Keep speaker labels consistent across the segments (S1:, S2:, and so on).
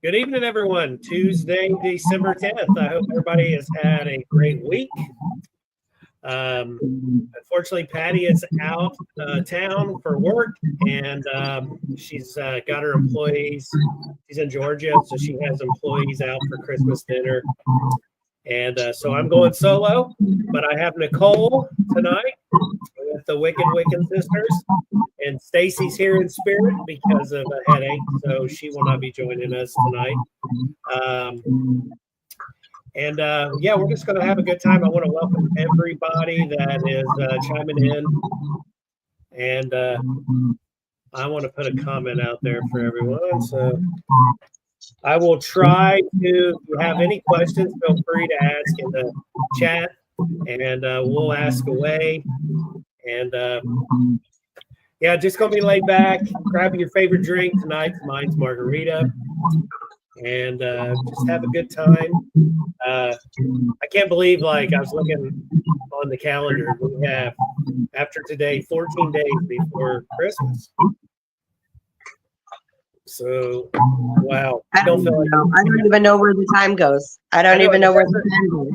S1: Good evening, everyone. Tuesday, December 10th. I hope everybody has had a great week. Unfortunately, Patty is out town for work, and she's got her employees. She's in Georgia, so she has employees out for Christmas dinner. And so I'm going solo, but I have Nicole tonight with the Wicked Wiccan Sisters. And Stacy's here in spirit because of a headache, so she will not be joining us tonight. Yeah, we're just going to have a good time. I want to welcome everybody that is chiming in. And I want to put a comment out there for everyone. So I will try to, if you have any questions, feel free to ask in the chat, and we'll ask away. And yeah, just going to be laid back. Grab your favorite drink tonight. Mine's margarita. And just have a good time. I can't believe, like, I was looking on the calendar. We have, after today, 14 days before Christmas. So, wow.
S2: I don't even know where the time goes. I don't even know where the time goes.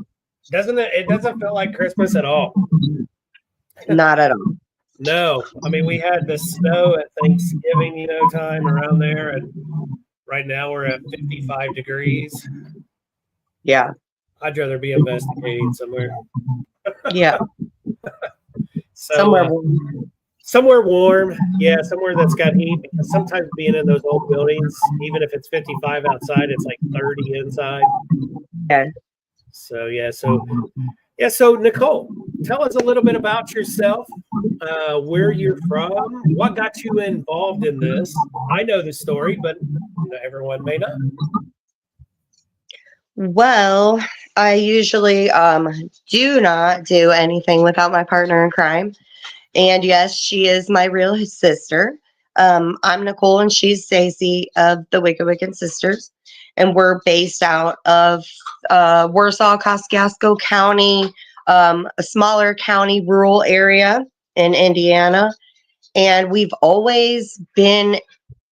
S1: It doesn't feel like Christmas at all.
S2: Not at all.
S1: No. I mean, we had the snow at Thanksgiving, time around there. And right now we're at 55 degrees.
S2: Yeah.
S1: I'd rather be investigating somewhere.
S2: Yeah.
S1: So,
S2: somewhere warm.
S1: Somewhere warm. Yeah, somewhere that's got heat. Because sometimes being in those old buildings, even if it's 55 outside, it's like 30 inside.
S2: Yeah.
S1: So Nicole, tell us a little bit about yourself, where you're from, what got you involved in this. I know the story, but everyone may not.
S2: Well, I usually do not do anything without my partner in crime. And yes, she is my real sister. I'm Nicole and she's Stacy of the Wicked Wiccan Sisters. And we're based out of Warsaw, Kosciuszko County, a smaller county rural area in Indiana. And we've always been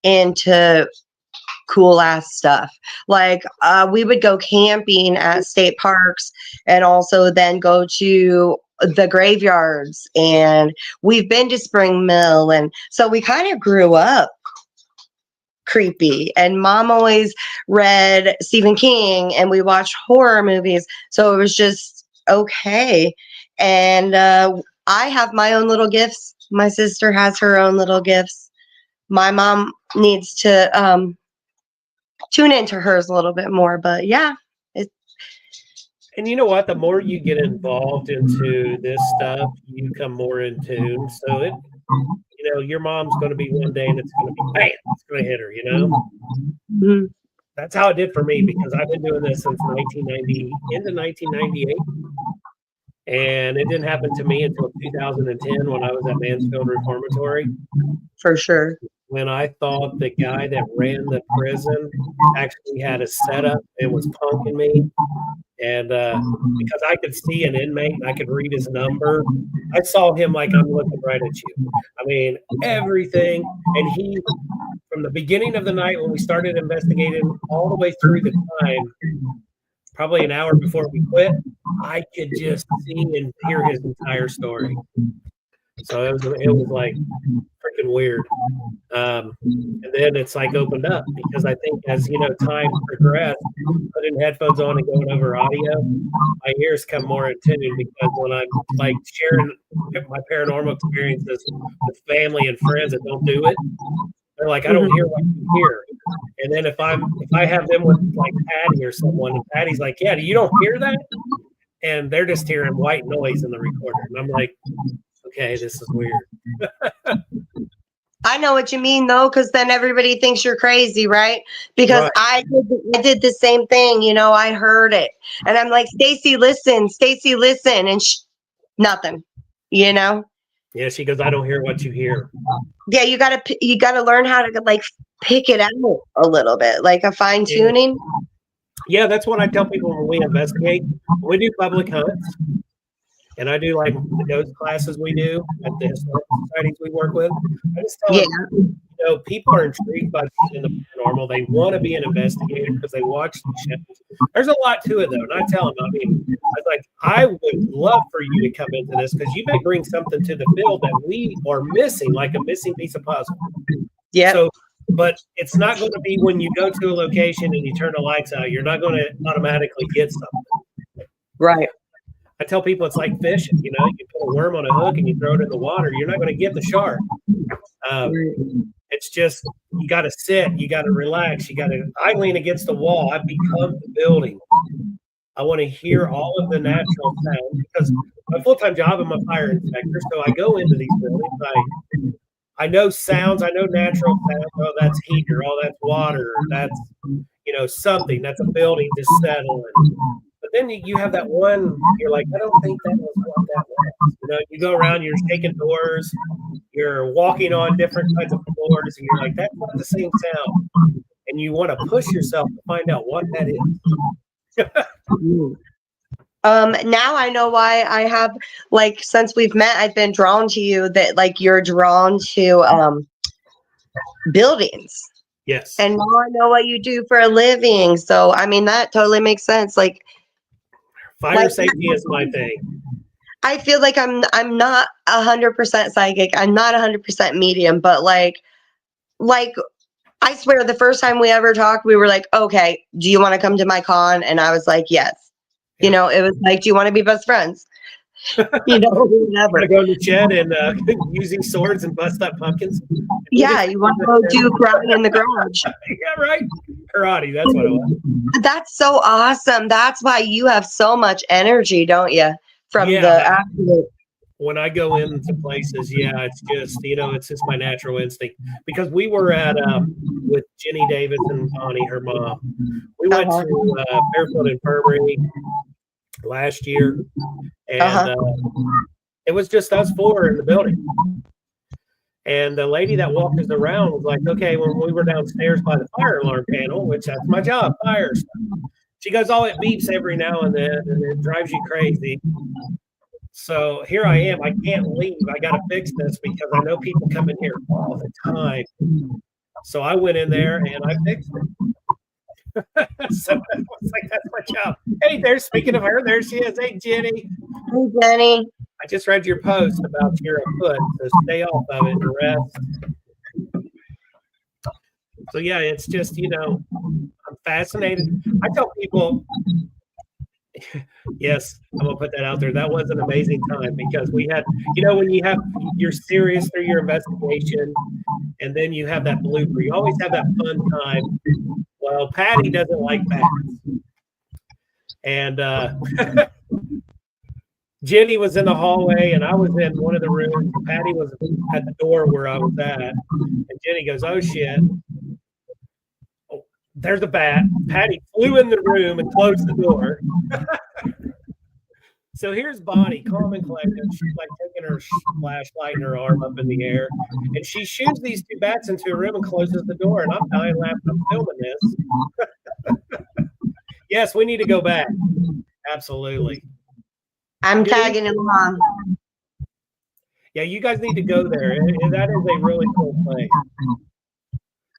S2: into cool ass stuff. Like we would go camping at state parks and also then go to the graveyards. And we've been to Spring Mill. And so we kind of grew up creepy, and mom always read Stephen King and we watched horror movies, so it was just okay. And I have my own little gifts, my sister has her own little gifts, my mom needs to tune into hers a little bit more, but yeah.
S1: And you know what, the more you get involved into this stuff, you become more in tune. So your mom's going to be one day and it's going to be bam, it's going to hit her,
S2: Mm-hmm.
S1: That's how it did for me, because I've been doing this since 1990 into 1998. And it didn't happen to me until 2010 when I was at Mansfield Reformatory.
S2: For sure.
S1: When I thought the guy that ran the prison actually had a setup and was punking me. And because I could see an inmate and I could read his number, I saw him like I'm looking right at you. I mean, everything. And he, from the beginning of the night when we started investigating all the way through the time, probably an hour before we quit, I could just see and hear his entire story. So it was like freaking weird. And then it's like opened up, because I think as time progressed, putting headphones on and going over audio, my ears come more in tune, because when I'm like sharing my paranormal experiences with family and friends that don't do it, they're like, I don't hear what you hear. And then if I have them with like Patty or someone, and Patty's like, yeah, you don't hear that? And they're just hearing white noise in the recorder. And I'm like, okay, this is weird.
S2: I know what you mean, though, because then everybody thinks you're crazy, right? Because right. I did the same thing. I heard it. And I'm like, Stacy, listen, and nothing,
S1: Yeah, she goes, I don't hear what you hear.
S2: Yeah, you gotta learn how to like pick it out a little bit, like a fine tuning.
S1: Yeah, that's what I tell people when we investigate. We do public hunts. And I do like the ghost classes we do at the historical societies we work with. I just tell them, know, people are intrigued by being in the paranormal. They want to be an investigator because they watch the shows. There's a lot to it, though. And I tell them, I mean, I was like, I would love for you to come into this because you may bring something to the field that we are missing, like a missing piece of puzzle.
S2: Yeah.
S1: So, but it's not going to be when you go to a location and you turn the lights out, you're not going to automatically get something.
S2: Right.
S1: I tell people it's like fishing. You know, you put a worm on a hook and you throw it in the water, you're not going to get the shark. It's just, you got to sit, you got to relax, I lean against the wall. I become the building. I want to hear all of the natural sounds because my full-time job, I'm a fire inspector. So I go into these buildings. I know sounds. I know natural sounds. Oh, that's heater. Oh, that's water. That's, something. That's a building just settling. But then you have that one, you're like, I don't think that was what that was. You go around, you're shaking doors, you're walking on different kinds of floors, and you're like, that's not the same sound. And you want to push yourself to find out what that is.
S2: Now I know why I have, like, since we've met, I've been drawn to you, that like you're drawn to buildings.
S1: Yes.
S2: And now I know what you do for a living. So I mean that totally makes sense. Like
S1: fire safety is my thing.
S2: I feel like I'm not 100% psychic. I'm not 100% medium, but like I swear the first time we ever talked, we were like, okay, do you want to come to my con? And I was like, yes. Yeah. It was like, do you want to be best friends? Never.
S1: I go to the shed and using swords and bust up pumpkins.
S2: Yeah, you want to go do karate in the garage.
S1: Yeah, right. Karate, that's what it was.
S2: That's so awesome. That's why you have so much energy, don't you? From the accident.
S1: When I go into places, it's just, it's just my natural instinct. Because we were at, with Jenny Davis and Bonnie, her mom, we went to Fairfield Infirmary last year, and it was just us four in the building. And the lady that walked us around was like, okay, when we were downstairs by the fire alarm panel, which that's my job, fire stuff. She goes, oh, it beeps every now and then, and it drives you crazy. So here I am. I can't leave. I got to fix this because I know people come in here all the time. So I went in there and I fixed it. So I was like, that's my job. Hey, speaking of her, there she is. Hey, Jenny.
S2: Hey, Jenny.
S1: I just read your post about your foot, so stay off of it and rest. So yeah, it's just, I'm fascinated. I tell people, yes, I'm gonna put that out there. That was an amazing time because we had, when you're serious through your investigation, and then you have that blooper. You always have that fun time. Well, Patty doesn't like bats, and Jenny was in the hallway, and I was in one of the rooms. Patty was at the door where I was at, and Jenny goes, "Oh shit! Oh, there's a bat." Patty flew in the room and closed the door. So here's Bonnie, calm and collected. She's like taking her flashlight and her arm up in the air, and she shoots these two bats into a room and closes the door. And I'm dying laughing. I'm filming this. Yes, we need to go back. Absolutely.
S2: I'm tagging him on.
S1: Yeah, you guys need to go there. That is a really cool place.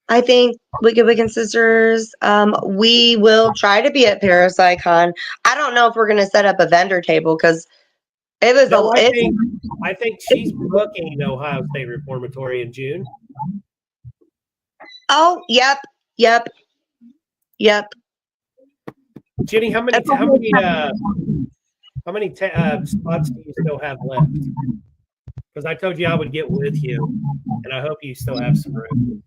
S2: I think Wicked Wiccan Sisters, we will try to be at Parapsychon. I don't know if we're going to set up a vendor table because it was
S1: I think she's booking Ohio State Reformatory in June.
S2: Oh, yep.
S1: Jenny, how many spots do you still have left? Because I told you I would get with you, and I hope you still have some room.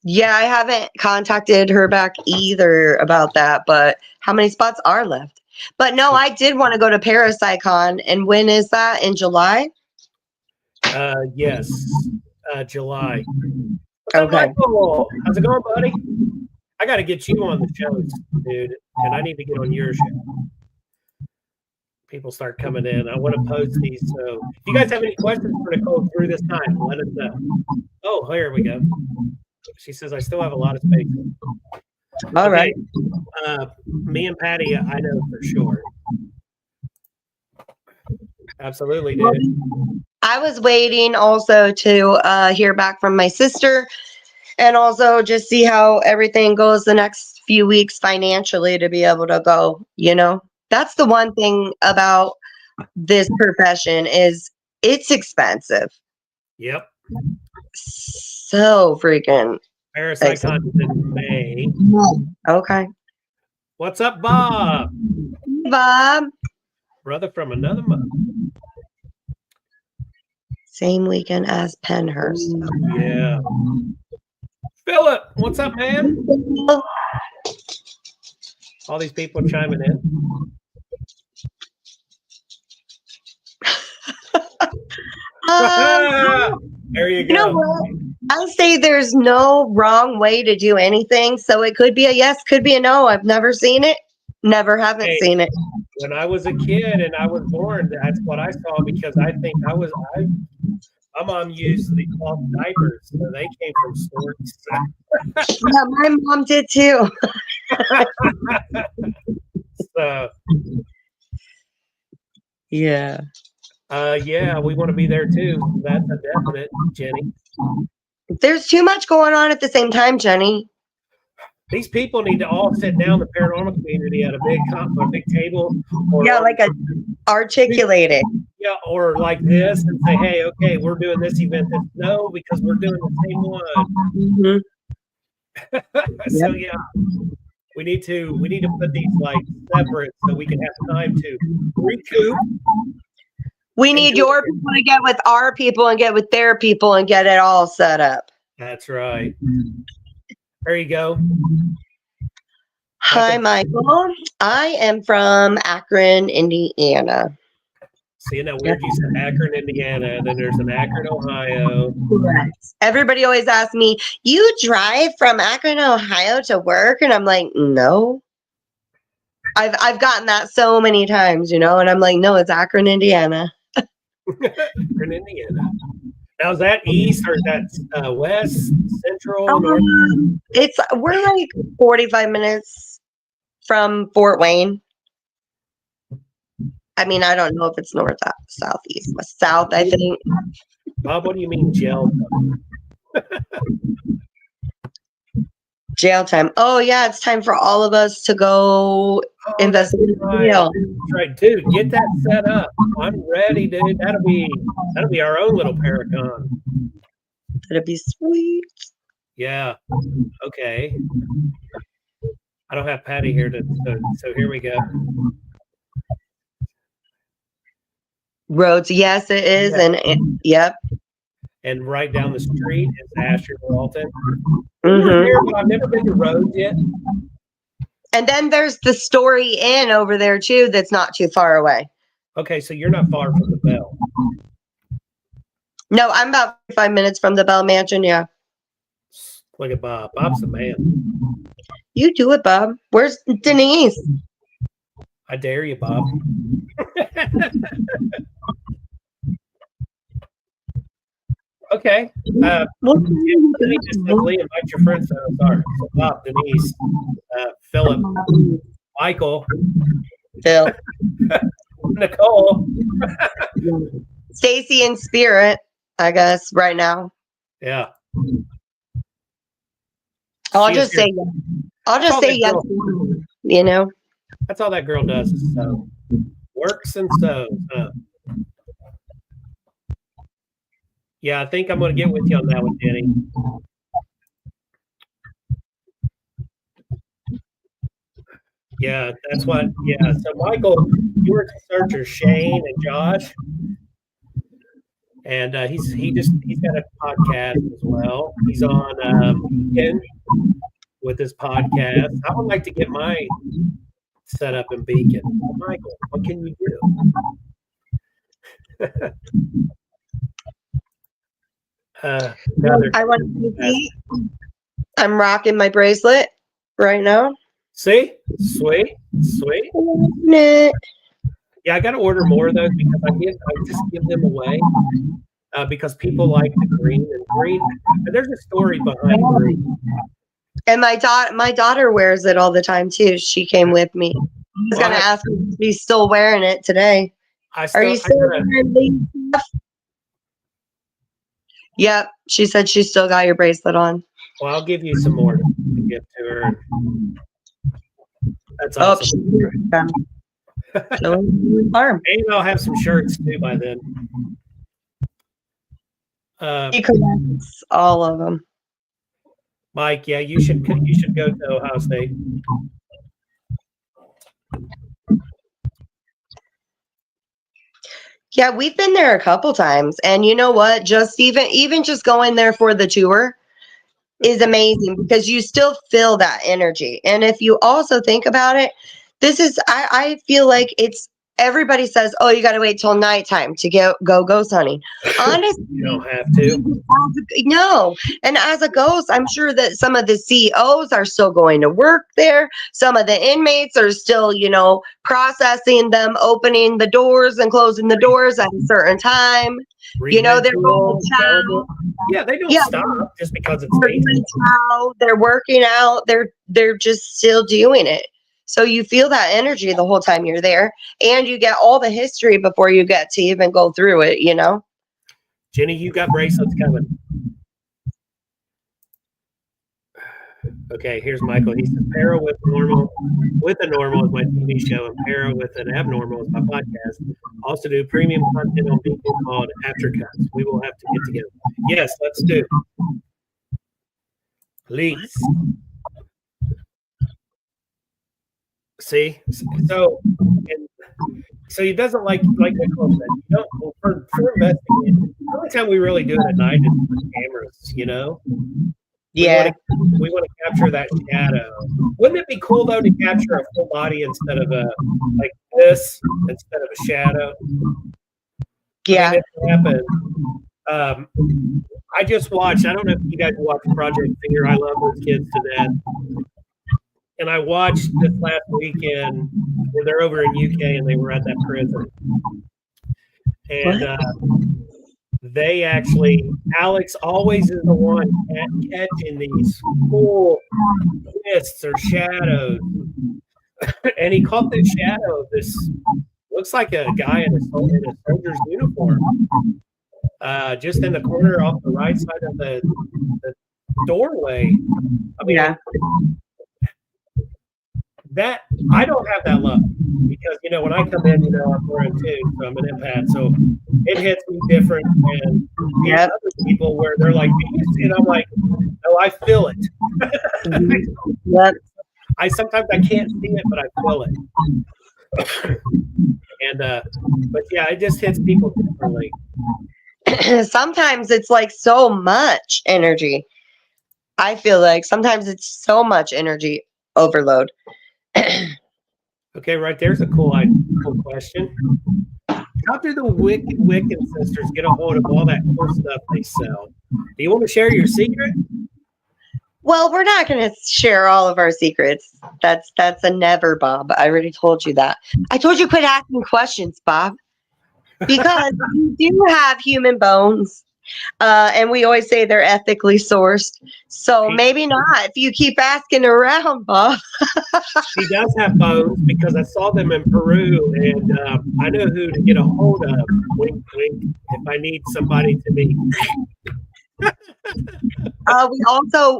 S2: Yeah, I haven't contacted her back either about that, but how many spots are left? But no, I did want to go to Parapsychon, and when is that? In July?
S1: Yes, July.
S2: Okay.
S1: Michael? How's it going, buddy? I got to get you on the show, dude, and I need to get on your show. People start coming in. I want to post these. So if you guys have any questions for Nicole through this time, let us know. Oh, here we go. She says, I still have a lot of space.
S2: All right.
S1: Me and Patty, I know for sure. Absolutely, dude.
S2: I was waiting also to hear back from my sister. and also just see how everything goes the next few weeks financially to be able to go, That's the one thing about this profession is it's expensive.
S1: Yep.
S2: So freaking
S1: Parapsychon is in May.
S2: Okay.
S1: What's up, Bob?
S2: Bob.
S1: Brother from another mother.
S2: Same weekend as Penhurst.
S1: Yeah. Philip, what's up, man? All these people chiming in. There you go.
S2: You know what? I say there's no wrong way to do anything. So it could be a yes, could be a no. I've never seen it. Haven't seen it.
S1: When I was a kid and I was born, that's what I saw because I think my mom used the cloth diapers, so they came from sorts.
S2: Yeah, my mom did too.
S1: So,
S2: yeah.
S1: Yeah, we want to be there too. That's a definite, Jenny.
S2: There's too much going on at the same time, Jenny.
S1: These people need to all sit down, the paranormal community, at a big table. Or
S2: like articulate it.
S1: Yeah, or like this and say, hey, okay, we're doing this event. No, because we're doing the same one. Mm-hmm. So yeah, we need to put these like separate so we can have time to recoup.
S2: We need your people to get with our people and get with their people and get it all set up.
S1: That's right. There you go.
S2: Hi, Michael. I am from Akron, Indiana.
S1: See, now weird you said Akron, Indiana, and then there's an Akron, Ohio.
S2: Correct. Everybody always asks me, you drive from Akron, Ohio to work? And I'm like, no. I've gotten that so many times, and I'm like, no, it's Akron, Indiana.
S1: Akron, Indiana. Now, is that east or is that west, central, north?
S2: We're like 45 minutes from Fort Wayne. I mean, I don't know if it's north, south, east, west, south, I think.
S1: Bob, what do you mean jail?
S2: Jail time. Oh, yeah, it's time for all of us to go investigate the jail.
S1: That's right, dude. Get that set up. I'm ready, dude. That'll be our own little Paracon.
S2: That'd be sweet.
S1: Yeah. Okay. I don't have Patty here so here we go.
S2: Roads, yes, it is,
S1: yeah.
S2: and yep.
S1: And right down the street is Asher Walton. Mm-hmm. I've never been to Rhodes yet.
S2: And then there's the Story Inn over there too. That's not too far away.
S1: Okay, so you're not far from the Bell.
S2: No, I'm about 5 minutes from the Bell Mansion. Yeah.
S1: Look at Bob. Bob's the man.
S2: You do it, Bob. Where's Denise?
S1: I dare you, Bob. Okay. Let me just simply invite your friends. Sorry. So Bob, Denise, Philip, Michael,
S2: Phil,
S1: Nicole,
S2: Stacy in spirit, I guess, right now.
S1: Yeah.
S2: I'll just say yes. I'll just say yes.
S1: That's all that girl does. So works and sews. Yeah, I think I'm going to get with you on that one, Jenny. Yeah, that's what. Yeah, so Michael, you were the searcher, Shane and Josh, and he's got a podcast as well. He's on Beacon with his podcast. I would like to get mine set up in Beacon. Michael, what can you do?
S2: I want to see. I'm rocking my bracelet right now.
S1: See? Sweet. Yeah, I got to order more of those because I just give them away because people like the green and green. And there's a story behind green.
S2: And my daughter wears it all the time too. She came with me. I was going to ask if she's still wearing it today. Are you still wearing these stuff? Yep. She said she still got your bracelet on.
S1: Well, I'll give you some more to give to her. That's
S2: Oh,
S1: awesome. Maybe I'll have some shirts too by then.
S2: He collects all of them.
S1: Mike, yeah, you should go to Ohio State.
S2: Yeah, we've been there a couple times, and you know what? Just even just going there for the tour is amazing because you still feel that energy. And if you also think about it, this is I feel like it's everybody says, oh, you got to wait till nighttime to go ghost hunting. Honestly,
S1: you don't have to.
S2: No. And as a ghost, I'm sure that some of the CEOs are still going to work there. Some of the inmates are still, processing them, opening the doors and closing the doors at a certain time. They're going to chow.
S1: Yeah, they don't stop just because it's daytime.
S2: They're working out. They're just still doing it. So you feel that energy the whole time you're there, and you get all the history before you get to even go through it,
S1: Jenny, you got bracelets coming. Okay, here's Michael. He says, Para with a Normal is my TV show, and Para with an Abnormal is my podcast. Also do premium content on Beacon called Aftercuts. We will have to get together. Yes, let's do. Please. See? So he doesn't like Nicole said, for investigating, the only time we really do it at night is with cameras,
S2: Yeah.
S1: We want to capture that shadow. Wouldn't it be cool though to capture a full body instead of like this instead of a shadow?
S2: Yeah.
S1: I mean, it happened. I just watched. I don't know if you guys watched Project Fear. I love those kids to death. And I watched this last weekend where they're over in UK and they were at that prison. And they actually, Alex always is the one catching these cool mists or shadows. And he caught this shadow of this, looks like a guy in a soldier's uniform, just in the corner off the right side of the doorway. I mean, that I don't have that luck because when I come in, I'm wearing two, so I'm an empath, so it hits me different than other people where they're like, and I'm like, no, I feel it. Sometimes I can't see it, but I feel it. And but yeah, it just hits people differently.
S2: Sometimes it's like so much energy. I feel like sometimes it's so much energy overload.
S1: Okay, right there's a cool question. How do the Wicked Wiccan Sisters get a hold of all that cool stuff they sell? Do you want to share your secret?
S2: Well, we're not going to share all of our secrets. That's a never, Bob. I already told you that. I told you quit asking questions, Bob, because we do have human bones. And we always say they're ethically sourced. So maybe not if you keep asking around, Bob.
S1: She does have bones because I saw them in Peru, and I know who to get a hold of. Wink, wink. If I need somebody to meet.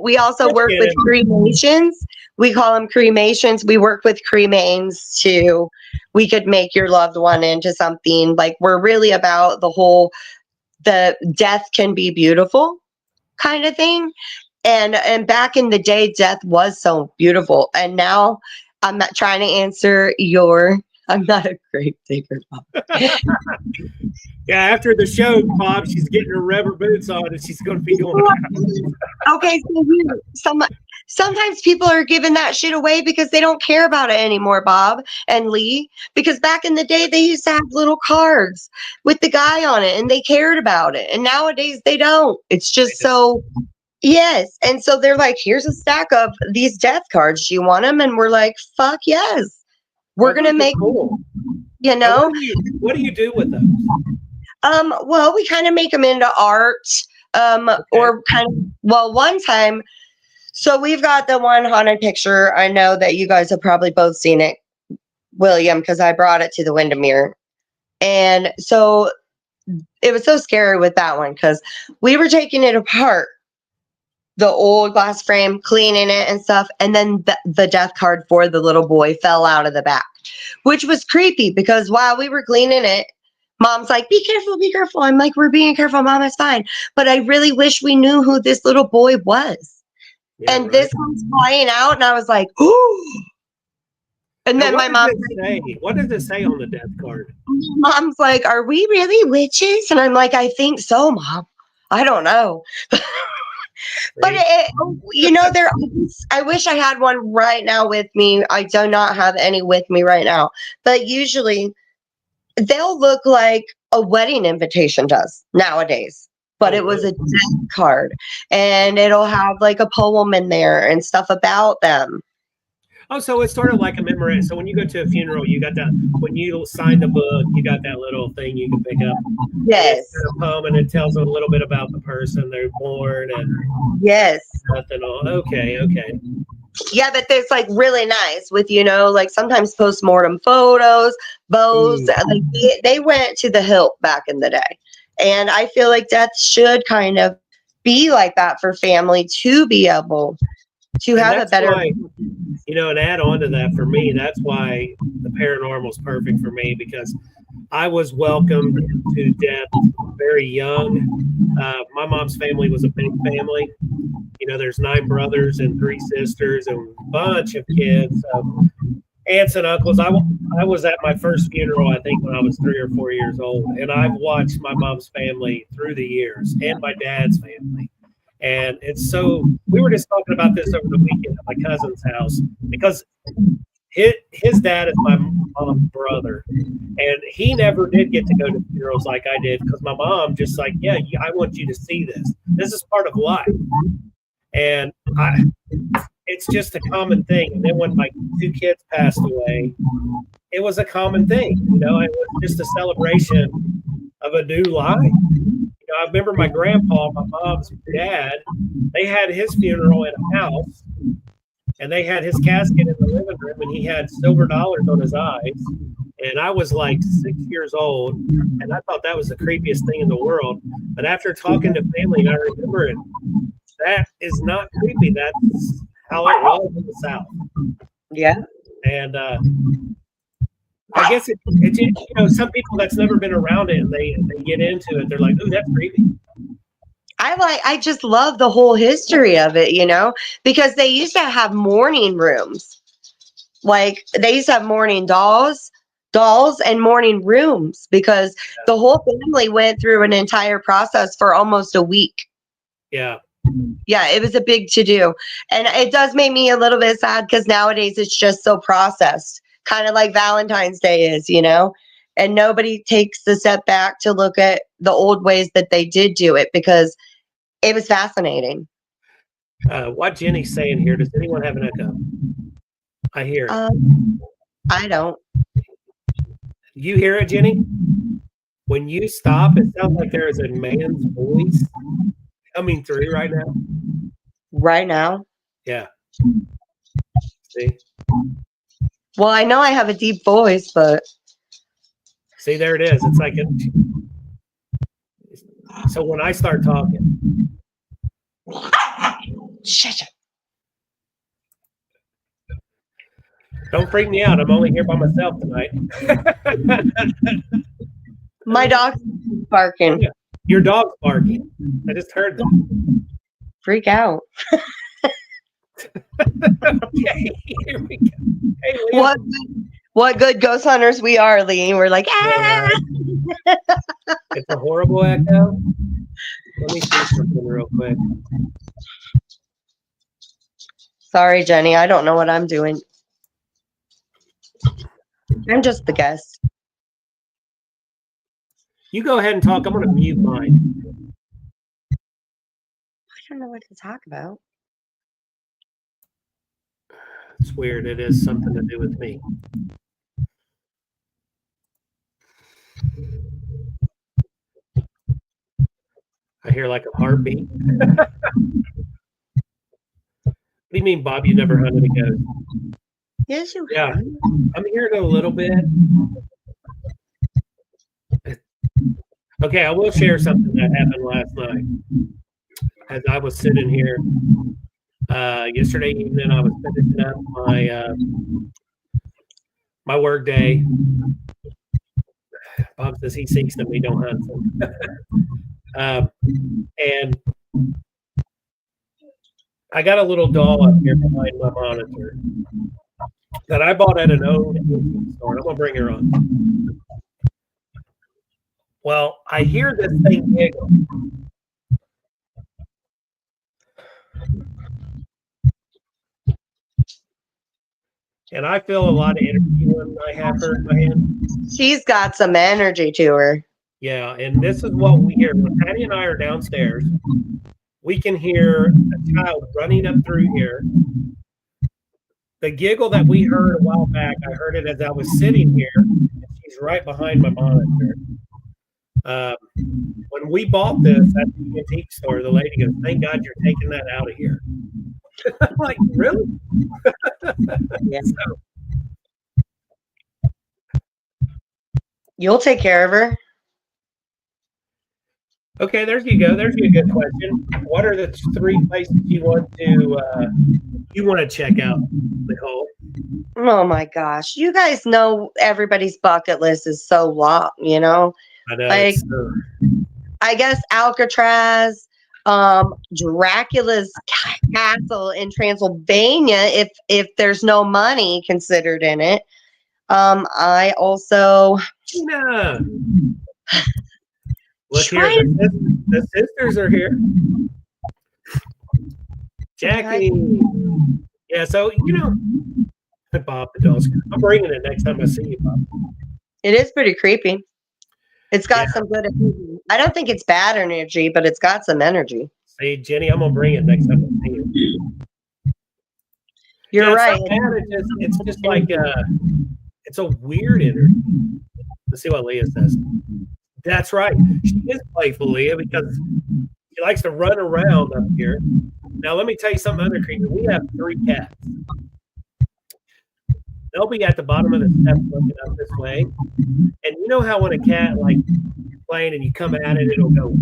S2: We also work with cremations. We call them cremations. We work with cremains too. We could make your loved one into something. Like, we're really about the death can be beautiful kind of thing. And back in the day, death was so beautiful. And now I'm not trying to answer I'm not a grave digger, Bob.
S1: Yeah, after the show, Bob, she's getting her rubber boots on and she's going to be going out.
S2: Okay, so sometimes people are giving that shit away because they don't care about it anymore, Bob and Lee. Because back in the day, they used to have little cards with the guy on it and they cared about it. And nowadays, they don't. It's just so... Yes. And so they're like, here's a stack of these death cards. Do you want them? And we're like, fuck yes. We're going to make
S1: cool. What do you do with those?
S2: Well, we kind of make them into art. Or one time. So we've got the one haunted picture. I know that you guys have probably both seen it, William, because I brought it to the Windermere. And so it was so scary with that one because we were taking it apart. the old glass frame, cleaning it and stuff. And then the death card for the little boy fell out of the back, which was creepy because while we were cleaning it, Mom's like, be careful, be careful. I'm like, we're being careful. Mom, it's fine. But I really wish we knew who this little boy was.
S1: Yeah,
S2: and
S1: right.
S2: this comes flying out, and I was like, ooh. And then my mom,
S1: what does it say on the death card?
S2: Mom's like, are we really witches? And I'm like, I think so, Mom. I don't know. But I wish I had one right now with me. I do not have any with me right now. But usually they'll look like a wedding invitation does nowadays. But it was a death card, and it'll have like a poem in there and stuff about them.
S1: Oh, so it's sort of like a memory. So when you go to a funeral, you got that, when you sign the book, you got that little thing you can pick up.
S2: Yes.
S1: A poem, and it tells them a little bit about the person they're born and
S2: yes.
S1: And all. Okay.
S2: Yeah, but it's like really nice with, like sometimes postmortem photos, bows. Like they went to the hilt back in the day. And I feel like death should kind of be like that for family to be able to have a better.
S1: Why, and add on to that for me, that's why the paranormal is perfect for me, because I was welcomed to death very young. My mom's family was a big family. There's 9 brothers and 3 sisters and a bunch of kids, aunts and uncles. I was at my first funeral, I think, when I was 3 or 4 years old, and I've watched my mom's family through the years and my dad's family. And it's so, we were just talking about this over the weekend at my cousin's house, because his dad is my mom's brother, and he never did get to go to funerals like I did, because my mom just like, yeah, I want you to see this. This is part of life. And it's just a common thing. And then when my 2 kids passed away, it was a common thing. It was just a celebration of a new life. I remember my grandpa, my mom's dad, they had his funeral in a house, and they had his casket in the living room, and he had silver dollars on his eyes. And I was like 6 years old, and I thought that was the creepiest thing in the world. But after talking to family, and I remember it, that is not creepy. That's how it was in the South.
S2: Yeah.
S1: And I guess it's some people that's never been around it, and they get into it. They're like, "Ooh, that's creepy."
S2: I just love the whole history of it, because they used to have mourning rooms. Like they used to have mourning dolls and mourning rooms, because the whole family went through an entire process for almost a week.
S1: Yeah.
S2: Yeah, it was a big to-do. And it does make me a little bit sad, because nowadays it's just so processed, kind of like Valentine's Day is, and nobody takes the step back to look at the old ways that they did do it, because it was fascinating.
S1: What Jenny's saying here, does anyone have an echo? I hear it.
S2: I don't.
S1: You hear it, Jenny? When you stop, it sounds like there is a man's voice coming through right now.
S2: Right now?
S1: Yeah. See?
S2: Well, I know I have a deep voice, but
S1: see, there it is. It's like so when I start talking.
S2: Shut up.
S1: Don't freak me out. I'm only here by myself tonight.
S2: My dog's barking.
S1: Yeah. Your dog's barking. I just heard that.
S2: Freak out.
S1: Okay, here we go. Hey, Leah.
S2: What good ghost hunters we are, Lee. We're like, ah!
S1: It's a horrible echo. Let me see something real quick.
S2: Sorry, Jenny. I don't know what I'm doing. I'm just the guest.
S1: You go ahead and talk. I'm going to mute mine.
S2: I don't know what to talk about.
S1: It's weird. It is something to do with me. I hear like a heartbeat. What do you mean, Bob? You never hunted a ghost?
S2: Yes, you
S1: Yeah,
S2: have.
S1: I'm hearing it a little bit. Okay, I will share something that happened last night. as I was sitting here yesterday evening. I was finishing up my work day. Bob says he seeks them, he don't hunt them. And I got a little doll up here behind my monitor that I bought at an old store. I'm gonna bring her on. Well, I hear this thing giggle. And I feel a lot of energy when I have her in my hand.
S2: She's got some energy to her.
S1: Yeah, and this is what we hear. When Patty and I are downstairs, we can hear a child running up through here. The giggle that we heard a while back, I heard it as I was sitting here, and she's right behind my monitor. When we bought this at the antique store, the lady goes, "Thank God you're taking that out of here." I'm like, really?
S2: Yeah. So, you'll take care of her.
S1: Okay, there you go. There's a good question. What are the 3 places you want to check out, Nicole?
S2: Oh my gosh, you guys know everybody's bucket list is so long. You know,
S1: I know.
S2: Like, I guess Alcatraz, Dracula's castle in Transylvania, if there's no money considered in it. I also
S1: look here, the sisters are here. Jackie. Yeah, so Bob the dog's. I'm bringing it next time I see you, Bob.
S2: It is pretty creepy. It's got some good energy. I don't think it's bad energy, but it's got some energy.
S1: See, Jenny, I'm gonna bring it next time I see you.
S2: You're right.
S1: It's just like it's a weird energy. Let's see what Leah says. That's right. She is playful, Leah, because she likes to run around up here. Now, let me tell you something other creepy. We have 3 cats. They'll be at the bottom of the steps looking up this way. And you know how when a cat, like, you're playing and you come at it, it'll go.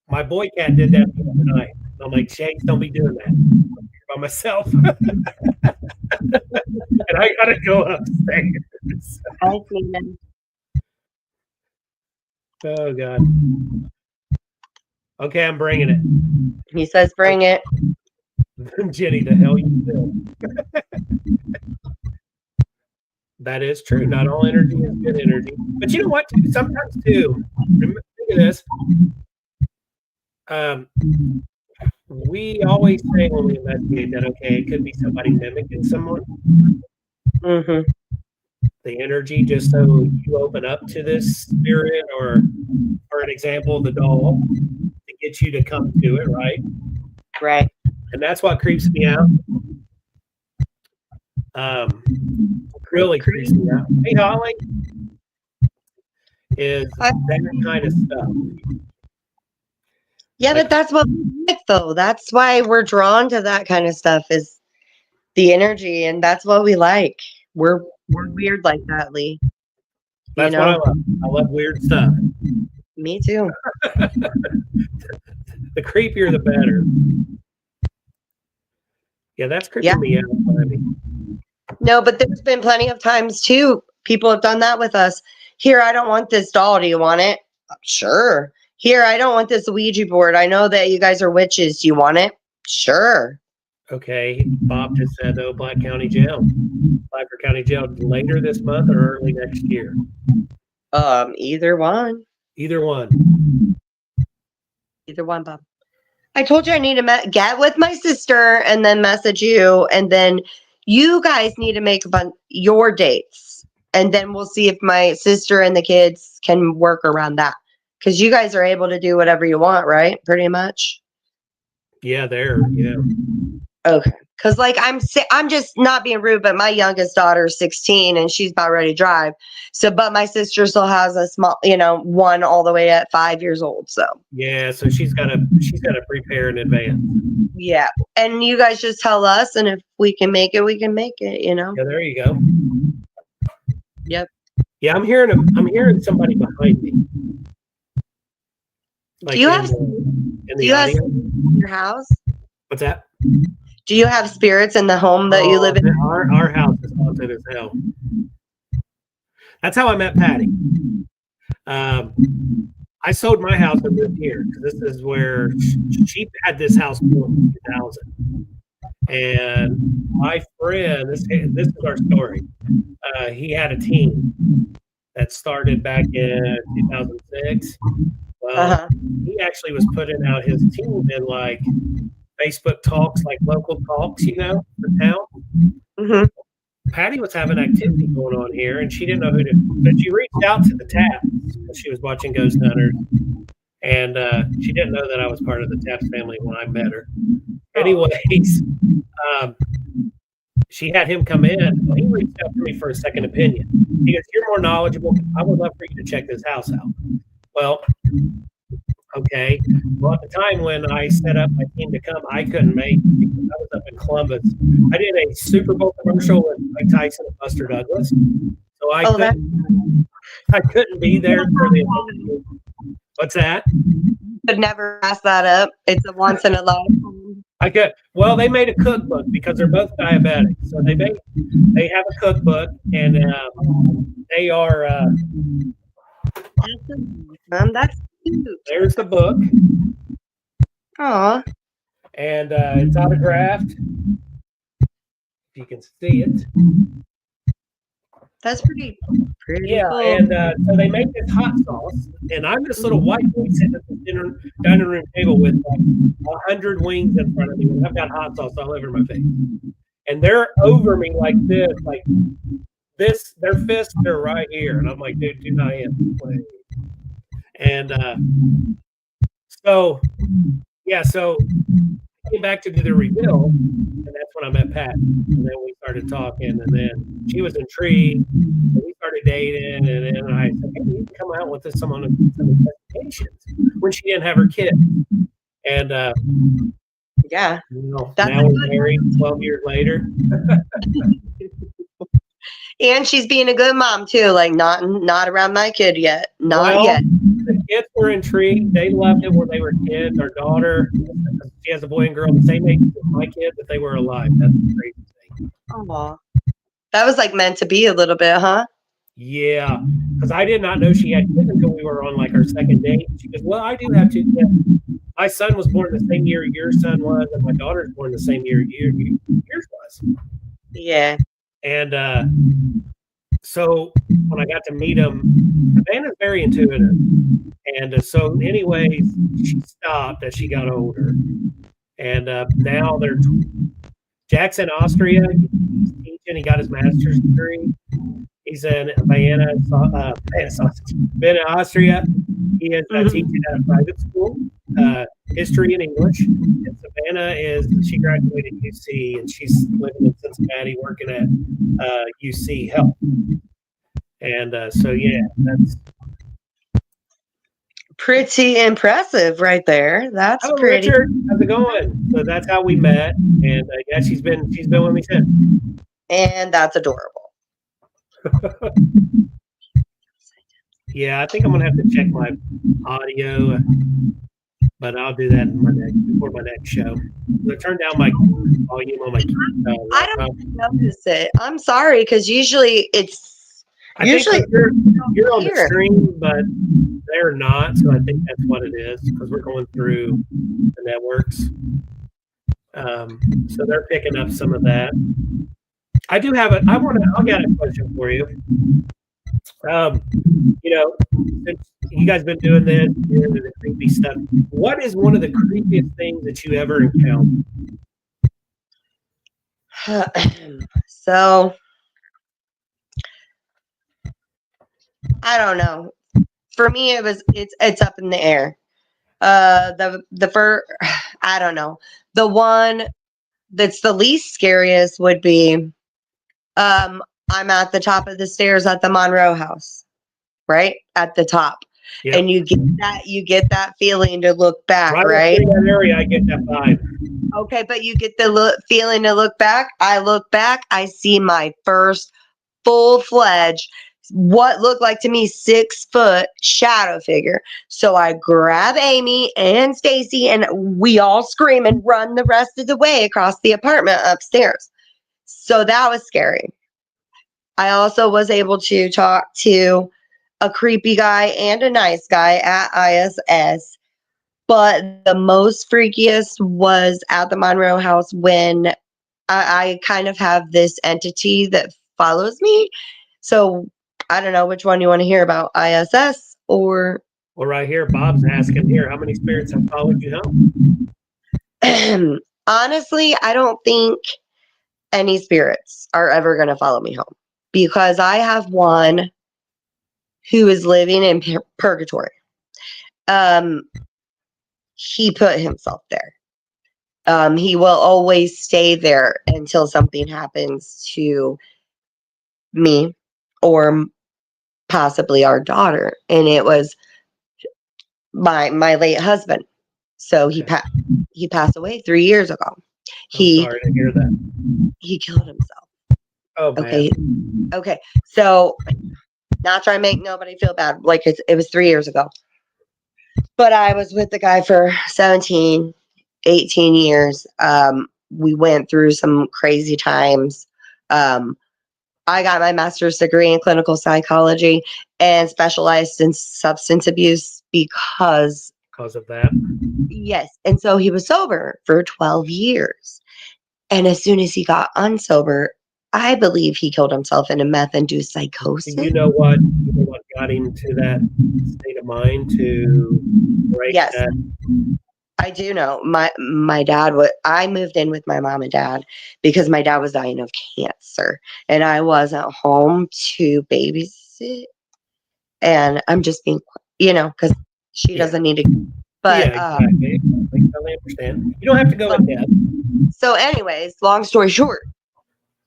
S1: My boy cat did that the other night. I'm like, Shakes, don't be doing that. I'm by myself. And I got to go upstairs.
S2: I see them.
S1: Oh, God. Okay, I'm bringing it.
S2: He says, bring it.
S1: Jenny, the hell you doing? That is true. Not all energy is good energy. But you know what? Sometimes, too, think of this. We always say when we investigate that, okay, it could be somebody mimicking someone.
S2: Mm-hmm.
S1: The energy, just so you open up to this spirit, or for an example, the doll, to get you to come to it, right?
S2: Right.
S1: And that's what creeps me out. Really creeps me out. Hey, Holly, is that kind of stuff.
S2: Yeah, but that's what we like, though. That's why we're drawn to that kind of stuff, is the energy, and that's what we like. We're weird like that, Lee.
S1: That's what I love. I love weird stuff.
S2: Me too.
S1: The creepier, the better. Yeah, that's creeping me out.
S2: No, but there's been plenty of times too. People have done that with us. Here, I don't want this doll. Do you want it? Sure. Here, I don't want this Ouija board. I know that you guys are witches. Do you want it? Sure.
S1: Okay. Bob just said, oh, Black County Jail. Blackford County Jail later this month or early next year?
S2: Either one.
S1: Either one.
S2: Either one, Bob. I told you I need to get with my sister and then message you, and then you guys need to make your dates, and then we'll see if my sister and the kids can work around that, because you guys are able to do whatever you want, right? Pretty much.
S1: Yeah, yeah.
S2: Okay. Because like I'm just not being rude, but my youngest daughter is 16 and she's about ready to drive. So, but my sister still has a small, one all the way at 5 years old. So
S1: yeah, so she's got to prepare in advance.
S2: Yeah, and you guys just tell us, and if we can make it, we can make it.
S1: Yeah, there you go.
S2: Yep.
S1: Yeah, I'm hearing somebody behind me.
S2: Like, do you have
S1: in
S2: Do
S1: the
S2: you have
S1: audio.
S2: spirits in your house?
S1: What's that?
S2: Do you have spirits in the home that you live in?
S1: Our house is haunted as hell. That's how I met Patty. I sold my house and moved here because this is where she had this house built in 2000. And my friend, this is our story. He had a team that started back in 2006. Well, he actually was putting out his team in like Facebook talks, like local talks, for town.
S2: Mm-hmm.
S1: Patty was having activity going on here, and she didn't know who to. So she reached out to the Taps because she was watching Ghost Hunters, and she didn't know that I was part of the Taps family when I met her. Anyways, she had him come in. And he reached out to me for a second opinion. He goes, "You're more knowledgeable. I would love for you to check this house out." Well, okay. Well, at the time when I set up my team to come, I couldn't make it because I was up in Columbus. I did a Super Bowl commercial with Mike Tyson and Buster Douglas, so I couldn't be there for the event. What's that?
S2: Could never pass that up. It's a once in a lifetime.
S1: Well, they made a cookbook because they're both diabetic, so they have a cookbook, and they are.
S2: That's cute.
S1: There's the book.
S2: Aw.
S1: And it's autographed. If you can see it.
S2: That's pretty
S1: Yeah,
S2: cool.
S1: and so they make this hot sauce, and I'm this little white boy sitting at the dining room table with like 100 wings in front of me, and I've got hot sauce all over my face. And they're over me like this, their fists are right here, and I'm like, dude, do not play. And so I came back to do the reveal, and that's when I met Pat. And then we started talking, and then she was intrigued, and we started dating, and then I said, hey, you can come out with some investigations when she didn't have her kid. And
S2: yeah,
S1: now we're married 12 years later.
S2: And she's being a good mom too, like not around my kid yet. Not yet.
S1: The kids were intrigued. They loved it when they were kids. Our daughter, she has a boy and girl the same age as my kid, but they were alive. That's the crazy thing.
S2: Oh, that was like meant to be a little bit, huh?
S1: Yeah, because I did not know she had kids until we were on like our second date. She goes, well, I do have 2 kids. My son was born the same year your son was, and my daughter's born the same year yours was.
S2: Yeah.
S1: And so when I got to meet him, Savannah's very intuitive. And so anyways, she stopped as she got older. And now they're Jack's in Austria. He's teaching. He got his master's degree. He's in Vienna, Austria. He is teaching at a private school, history and English. And Savannah she graduated UC, and she's living in Cincinnati working at UC Health. And so, yeah, that's
S2: pretty impressive right there. That's
S1: hello,
S2: pretty.
S1: Richard. How's it going? So that's how we met. And yeah, she's been with me since.
S2: And that's adorable.
S1: Yeah, I think I'm gonna have to check my audio, but I'll do that before my next show. I turn down my volume on my.
S2: I don't notice it. I'm sorry, because usually it's.
S1: I think you're on the stream, but they're not. So I think that's what it is because we're going through the networks. So they're picking up some of that. I do have I've got a question for you. Since you guys been doing this, you're into the creepy stuff. What is one of the creepiest things that you ever encountered?
S2: So, I don't know. For me, it's up in the air. The first, I don't know. The one that's the least scariest would be, I'm at the top of the stairs at the Monroe house, right at the top, yep. And you get that feeling to look back, right?
S1: In that area, I get that vibe.
S2: Okay, but you get the feeling to look back. I look back, I see my first full-fledged what looked like to me 6-foot shadow figure. So I grab Amy and Stacy and we all scream and run the rest of the way across the apartment upstairs. So that was scary. I also was able to talk to a creepy guy and a nice guy at ISS. But the most freakiest was at the Monroe house when I kind of have this entity that follows me. So I don't know which one you want to hear about, ISS or.
S1: Well, right here, Bob's asking here, how many spirits have followed you home?
S2: Honestly, I don't think any spirits are ever going to follow me home because I have one who is living in purgatory. He put himself there. He will always stay there until something happens to me or possibly our daughter. And it was my late husband. So he passed away 3 years ago.
S1: I'm sorry to hear that.
S2: He killed himself.
S1: Oh, man.
S2: Okay. So not trying to make nobody feel bad. Like it was 3 years ago. But I was with the guy for 17, 18 years. We went through some crazy times. I got my master's degree in clinical psychology and specialized in substance abuse because
S1: of that.
S2: Yes. And so he was sober for 12 years. And as soon as he got unsober, I believe he killed himself in a meth-induced psychosis.
S1: You know what got him to that state of mind to break that?
S2: I do know. My dad I moved in with my mom and dad because my dad was dying of cancer and I wasn't home to babysit. And I'm just being, because she doesn't need to. But
S1: exactly. I totally understand. You don't have to go in depth.
S2: So anyways, long story short,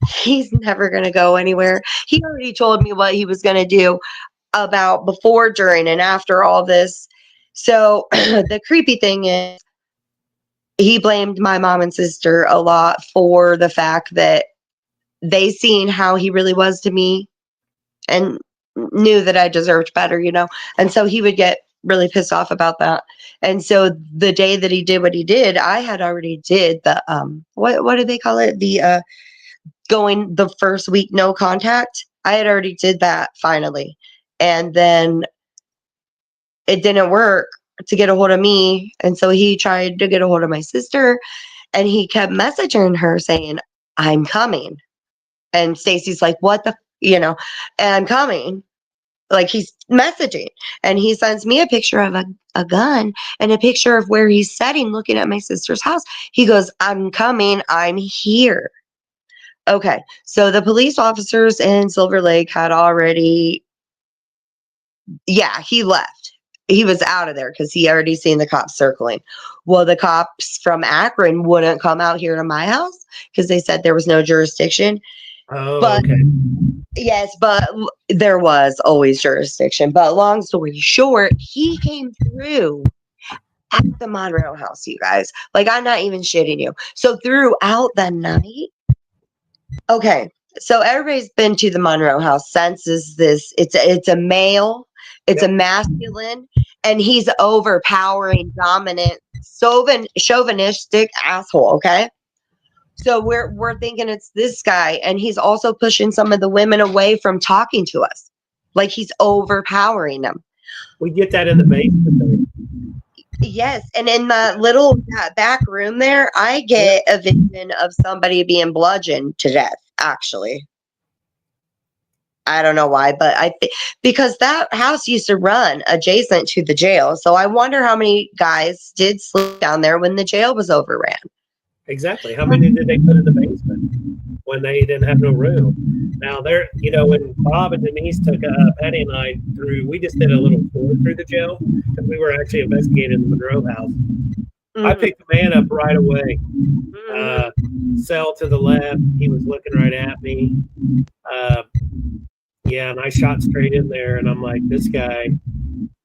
S2: he's never going to go anywhere. He already told me what he was going to do about before, during, and after all this. So the creepy thing is he blamed my mom and sister a lot for the fact that they seen how he really was to me and knew that I deserved better, and so he would get really pissed off about that. And so the day that he did what he did, I had already did the what do they call it, the going the first week no contact. I had already did that finally, and then it didn't work to get a hold of me, and so he tried to get a hold of my sister and he kept messaging her saying, I'm coming. And Stacy's like, what the and I'm coming. Like he's messaging and he sends me a picture of a gun and a picture of where he's sitting looking at my sister's house. He goes, I'm coming. I'm here. Okay. So the police officers in Silver Lake had already, he left. He was out of there because he already seen the cops circling. Well, the cops from Akron wouldn't come out here to my house because they said there was no jurisdiction.
S1: Oh, okay.
S2: Yes, but there was always jurisdiction. But long story short, he came through at the Monroe house, you guys. Like, I'm not even shitting you. So throughout the night, okay, so everybody's been to the Monroe house. Senses this. It's a male. It's a masculine, and he's overpowering, dominant, chauvinistic asshole. Okay. So we're thinking it's this guy, and he's also pushing some of the women away from talking to us. Like he's overpowering them.
S1: We get that in the basement.
S2: Yes, and in that back room there, I get a vision of somebody being bludgeoned to death, actually. I don't know why, but because that house used to run adjacent to the jail. So I wonder how many guys did sleep down there when the jail was overran.
S1: Exactly. How many did they put in the basement when they didn't have no room? Now, when Bob and Denise took Patty and I through, we just did a little tour through the jail because we were actually investigating the Monroe house. Mm-hmm. I picked the man up right away. Cell to the left. He was looking right at me. And I shot straight in there, and I'm like, this guy,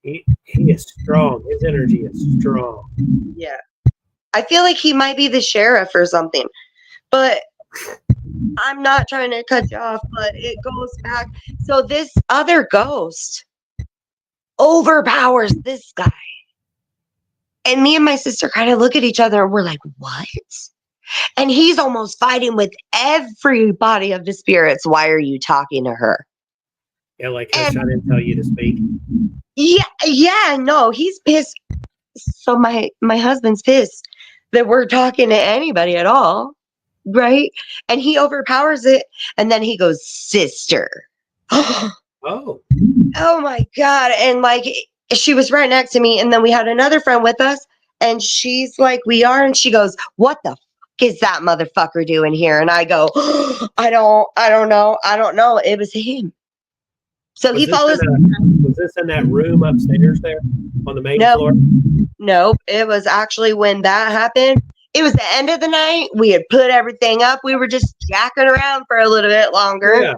S1: he is strong. His energy is strong.
S2: Yeah. I feel like he might be the sheriff or something. But I'm not trying to cut you off, but it goes back. So this other ghost overpowers this guy. And me and my sister kind of look at each other and we're like, what? And he's almost fighting with everybody of the spirits. Why are you talking to her?
S1: Yeah, like I didn't tell you to speak.
S2: Yeah, no, he's pissed. So my husband's pissed that we're talking to anybody at all, right? And he overpowers it, and then he goes, sister.
S1: Oh.
S2: Oh my God. And like she was right next to me, and then we had another friend with us, and she's like, we are, and she goes, what the fuck is that motherfucker doing here? And I go, I don't know. It was him. So he follows.
S1: Was this in that room upstairs there on the main floor?
S2: Nope. It was actually when that happened. It was the end of the night. We had put everything up. We were just jacking around for a little bit longer.
S1: Yeah.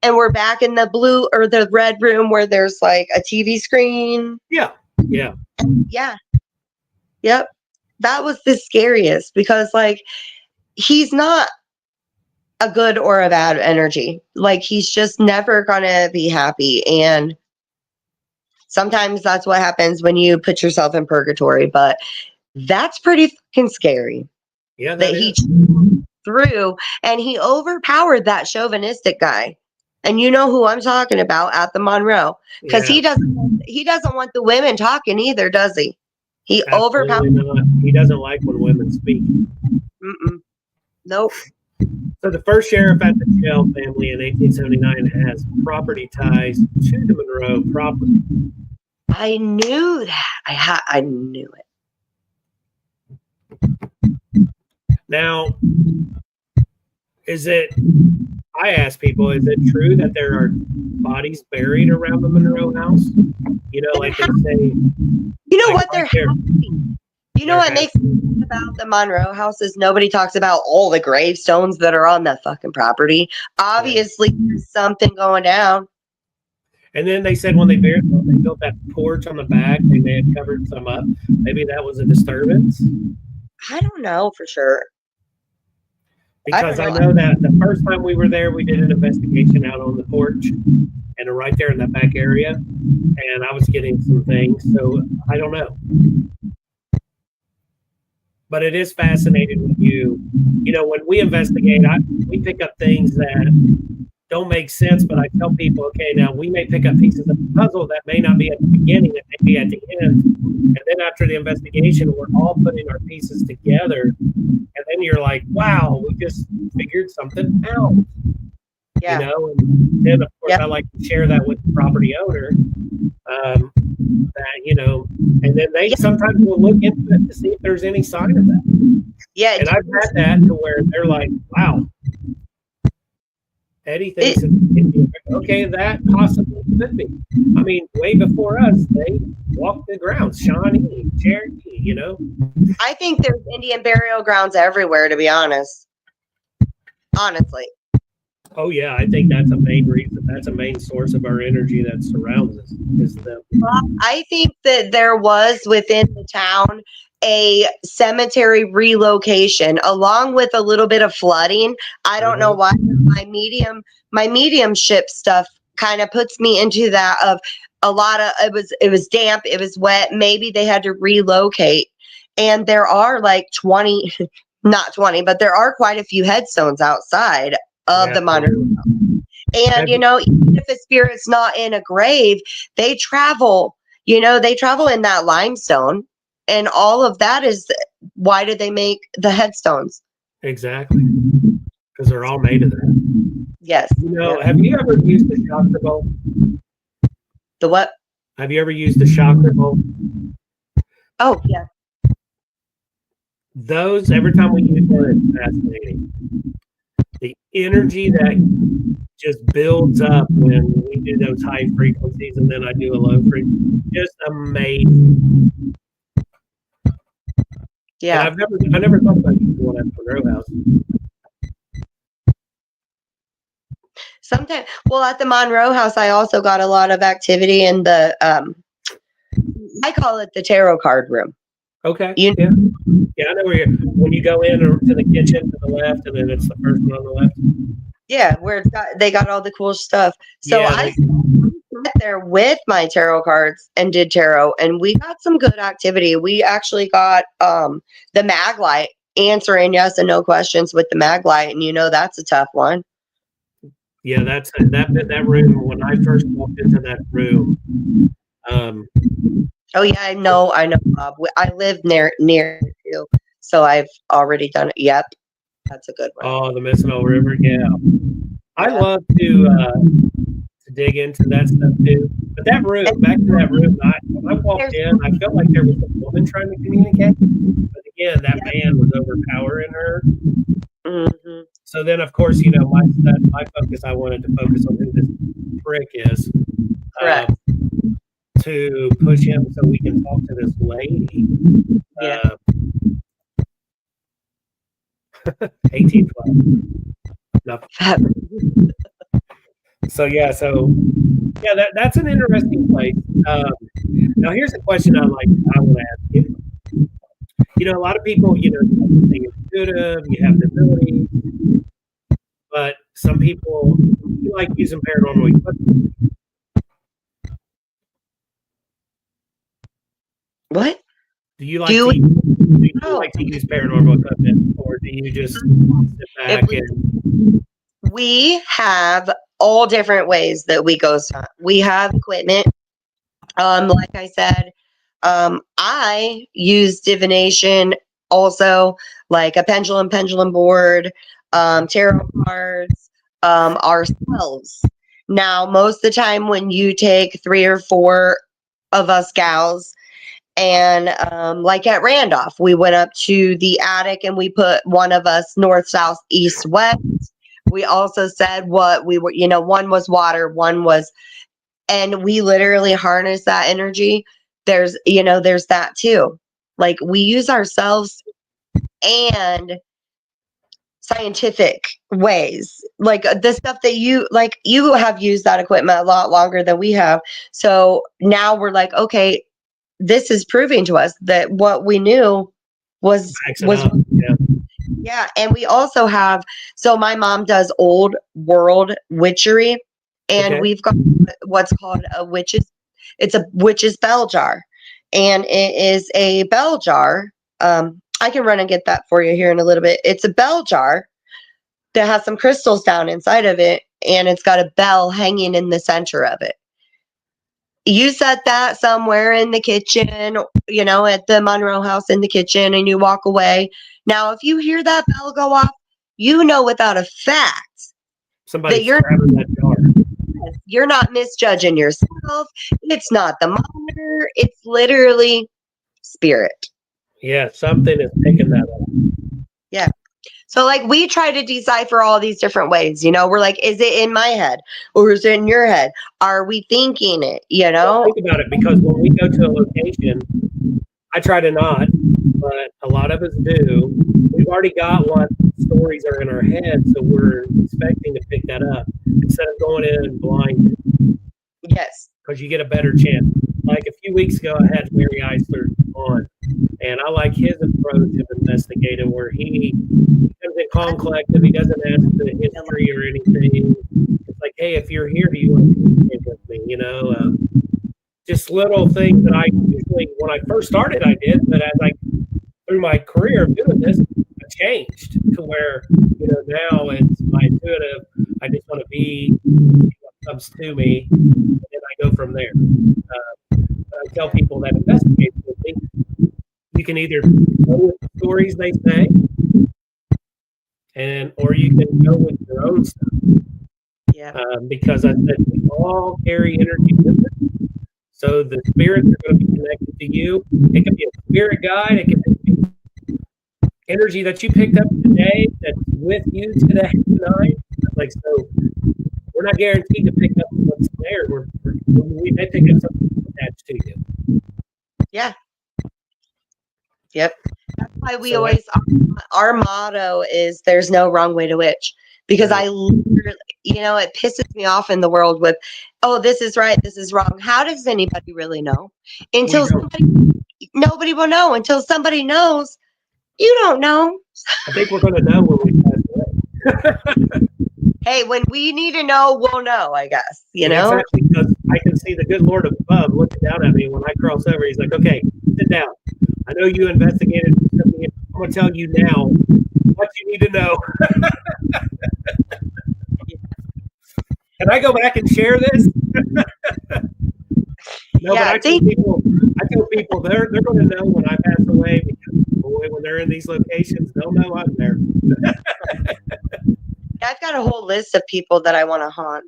S2: And we're back in the blue or the red room where there's like a TV screen.
S1: Yeah. Yeah.
S2: Yeah. Yep. That was the scariest because like he's not a good or a bad energy. Like he's just never gonna be happy. And sometimes that's what happens when you put yourself in purgatory. But that's pretty fucking scary.
S1: Yeah,
S2: that he threw and he overpowered that chauvinistic guy. And you know who I'm talking about at the Monroe. Because he doesn't want the women talking either, does he? He overpowered.
S1: He doesn't like when women speak.
S2: Nope.
S1: So the first sheriff at the Jail family in 1879 has property ties to the Monroe property.
S2: I knew that. I knew it.
S1: Now, I ask people, is it true that there are bodies buried around the Monroe house? You know, like they say.
S2: You know what? You know what makes me about the Monroe house is nobody talks about all the gravestones that are on that fucking property. Obviously, there's something going down.
S1: And then they said when they built that porch on the back, they may have covered some up. Maybe that was a disturbance.
S2: I don't know for sure.
S1: Because I know that the first time we were there, we did an investigation out on the porch and right there in that back area. And I was getting some things. So I don't know. But it is fascinating when when we investigate, we pick up things that don't make sense. But I tell people, okay, now we may pick up pieces of the puzzle that may not be at the beginning, that may be at the end. And then after the investigation, we're all putting our pieces together. And then you're like, wow, we just figured something out.
S2: Yeah.
S1: And then, of course, I like to share that with the property owner. And then they sometimes will look into it to see if there's any sign of that.
S2: Yeah.
S1: And I've had that to where they're like, wow, Eddie thinks okay, that possibly could be. I mean, way before us, they walked the grounds, Shawnee, Cherokee,
S2: I think there's Indian burial grounds everywhere, to be honest. Honestly.
S1: Oh, yeah, I think that's a main reason. That's a main source of our energy that surrounds us. Is them.
S2: Well, I think that there was within the town a cemetery relocation along with a little bit of flooding. I don't know why my mediumship stuff kind of puts me into that of a lot of it was damp, it was wet, maybe they had to relocate. And there are like 20 not 20, but there are quite a few headstones outside of the Monroe. And even if a spirit's not in a grave, they travel in that limestone. And all of that is why did they make the headstones?
S1: Exactly. Because they're all made of that.
S2: Yes.
S1: Have you ever used the chakra bowl?
S2: The what?
S1: Have you ever used the chakra bowl?
S2: Oh, yeah.
S1: Those, every time we use one, it's fascinating. The energy that just builds up when we do those high frequencies and then I do a low frequency. Just amazing.
S2: Yeah.
S1: And I never thought about using one at the Monroe house.
S2: Sometimes, at the Monroe house, I also got a lot of activity in the, I call it the tarot card room.
S1: Okay.
S2: You
S1: Yeah. Yeah, I know where you're when you go in or to the kitchen to the left, and then it's the first one on the left.
S2: Yeah, where they got all the cool stuff. So
S1: Yeah,
S2: I sat there with my tarot cards and did tarot, and we got some good activity. We actually got the mag light answering yes and no questions with the mag light, and that's a tough one.
S1: yeah, that room when I first walked into that room, um,
S2: Oh yeah, I know, Bob. I live near you, so I've already done it. Yep, that's a good one.
S1: oh, the Mississippi River, yeah. I
S2: Yeah.
S1: love to dig into that stuff too. But that room, back to that room, when I walked in, I felt like there was a woman trying to communicate. But again, that man was overpowering her.
S2: Mm-hmm.
S1: So then, of course, my focus, I wanted to focus on who this prick is,
S2: Correct.
S1: to push him so we can talk to this lady.
S2: Yeah.
S1: 1812. Nothing. So yeah, that's an interesting place. Now here's a question I want to ask you. A lot of people, you're intuitive, you have the ability, but some people you like using paranormal equipment.
S2: What?
S1: Do you like to use paranormal equipment, or do you just sit back and?
S2: We have all different ways that we ghost hunt. We have equipment. Like I said, I use divination also, like a pendulum board, tarot cards, ourselves. Now, most of the time when you take 3 or 4 of us gals, and like at Randolph, we went up to the attic and we put one of us north, south, east, west. We also said what we were, one was water, one was, and we literally harness that energy. There's that too. Like we use ourselves and scientific ways. Like the stuff that you have used that equipment a lot longer than we have. So now we're like, okay, this is proving to us that what we knew was yeah. And we also have, so my mom does old world witchery, and we've got what's called it's a witch's bell jar, and it is a bell jar. I can run and get that for you here in a little bit. It's a bell jar that has some crystals down inside of it, and it's got a bell hanging in the center of it. You set that somewhere in the kitchen, at the Monroe house in the kitchen, and you walk away. Now, if you hear that bell go off, without a fact
S1: that
S2: you're not misjudging yourself. It's not the monitor. It's literally spirit.
S1: Yeah, something is picking that up.
S2: Yeah. So like we try to decipher all these different ways, we're like, is it in my head or is it in your head? Are we thinking it,
S1: Think about it, because when we go to a location, I try to not, but a lot of us do. We've already got what stories are in our head, so we're expecting to pick that up instead of going in blind.
S2: Yes.
S1: Because you get a better chance. Like a few weeks ago, I had Mary Eisler on, and I like his approach of investigating, where he comes in calm, collective. He doesn't ask the history or anything. It's like, hey, if you're here, do you want to communicate with me? Just little things that I usually, when I first started, I did, but through my career of doing this, I changed to where, now it's my intuitive. I just want to be what comes to me, and then I go from there. I tell people that investigate with me, you can either go with the stories they say, or you can go with your own stuff.
S2: Yeah.
S1: Because I said we all carry energy with us. So the spirits are going to be connected to you. It can be a spirit guide. It can be energy that you picked up today that's with you tonight. Like, so we're not guaranteed to pick up what's there. We may pick up something attached to you.
S2: Yeah. Yep. That's why we our motto is there's no wrong way to witch. Because I literally, it pisses me off in the world with, oh, this is right, this is wrong. How does anybody really know? Until somebody nobody will know until somebody knows. You don't know.
S1: I think we're going to know when we pass away.
S2: Hey, when we need to know, we'll know, I guess. You know?
S1: Exactly, because I can see the good Lord above looking down at me when I cross over. He's like, okay, sit down. I know you investigated something. I'm going to tell you now what you need to know. Can I go back and share this? No,
S2: Yeah,
S1: but I tell people they're going to know when I pass away, because boy, when they're in these locations, they'll know I'm there.
S2: I've got a whole list of people that I want to haunt.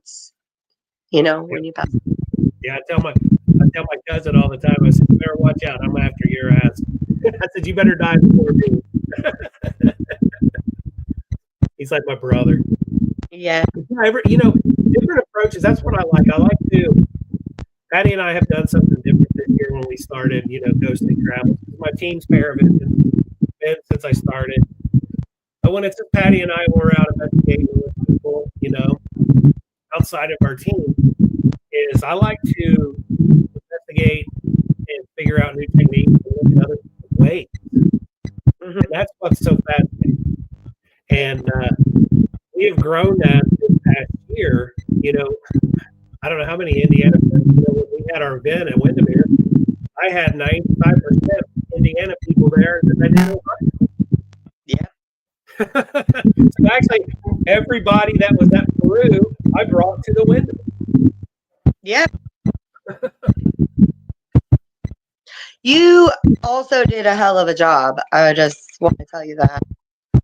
S2: You know, when you pass.
S1: Yeah, I tell my cousin all the time. I said, "You better watch out. I'm after your ass." I said, "You better die before me." He's like my brother.
S2: Yeah.
S1: Different approaches. That's what I like. I like to. Patty and I have done something different this year when we started, ghosting travel. My team's pair of it been since I started. But when it's just Patty and I, we're out investigating with people, outside of our team, is I like to investigate and figure out new techniques and look at other ways. Mm-hmm. And that's what's so fascinating. And we have grown that this past year. I don't know how many Indiana friends. When we had our event at Windermere, I had 95% Indiana people there that I didn't know.
S2: Yeah.
S1: So actually, everybody that was at Peru, I brought to the Windermere.
S2: Yeah. You also did a hell of a job. I just want to tell you that.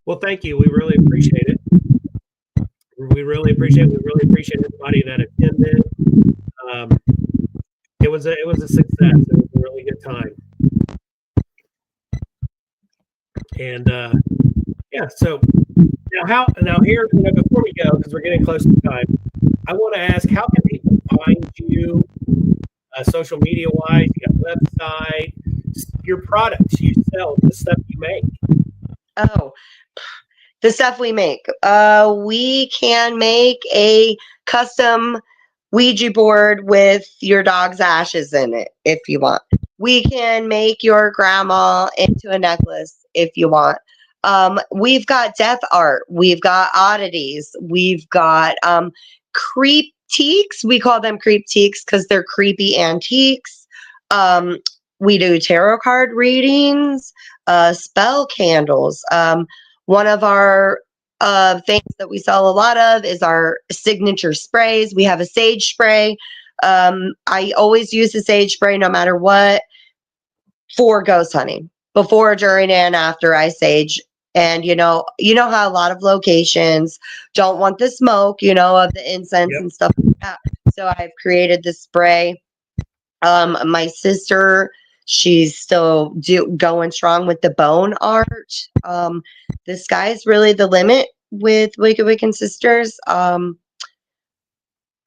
S1: Well, thank you. We really appreciate it. We really appreciate everybody that attended. It was a success. It was a really good time. And so now here, before we go, because we're getting close to time, I want to ask, how can people find you social media wise? You got a website, your products you sell, the stuff you make.
S2: Oh, the stuff we make. We can make a custom Ouija board with your dog's ashes in it if you want. We can make your grandma into a necklace if you want. We've got death art. We've got oddities. We've got creeptiques. We call them creeptiques because they're creepy antiques. We do tarot card readings, spell candles. One of our things that we sell a lot of is our signature sprays. We have a sage spray. I always use the sage spray no matter what for ghost hunting, before, during, and after I sage. And you know how a lot of locations don't want the smoke, of the incense and stuff like that. So I've created this spray. My sister, she's still going strong with the bone art. The sky's really the limit with Wicked Wiccan Sisters.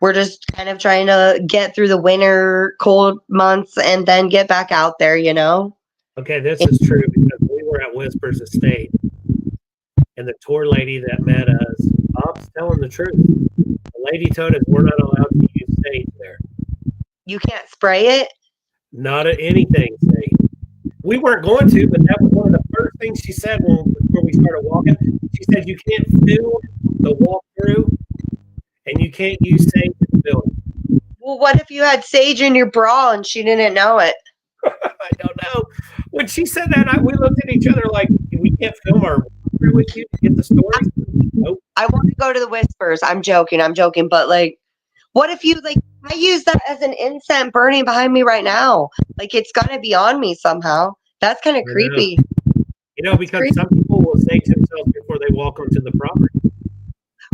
S2: We're just kind of trying to get through the winter cold months and then get back out there,
S1: Okay, this is true because we were at Whispers Estate, and the tour lady that met us, Bob's telling the truth. The lady told us we're not allowed to use sage there.
S2: You can't spray it?
S1: Not at anything, sage. We weren't going to, but that was one of the first things she said before we started walking. She said you can't fill the walkthrough, and you can't use sage in the building.
S2: Well, what if you had sage in your bra and she didn't know it?
S1: I don't know. When she said that, we looked at each other like, we can't film our walkthrough with you to get the stories. Nope.
S2: I want to go to the Whispers. I'm joking. But what if you I use that as an incense burning behind me right now? It's gonna be on me somehow. That's kind of creepy.
S1: Because some people will sage themselves before they walk onto the property.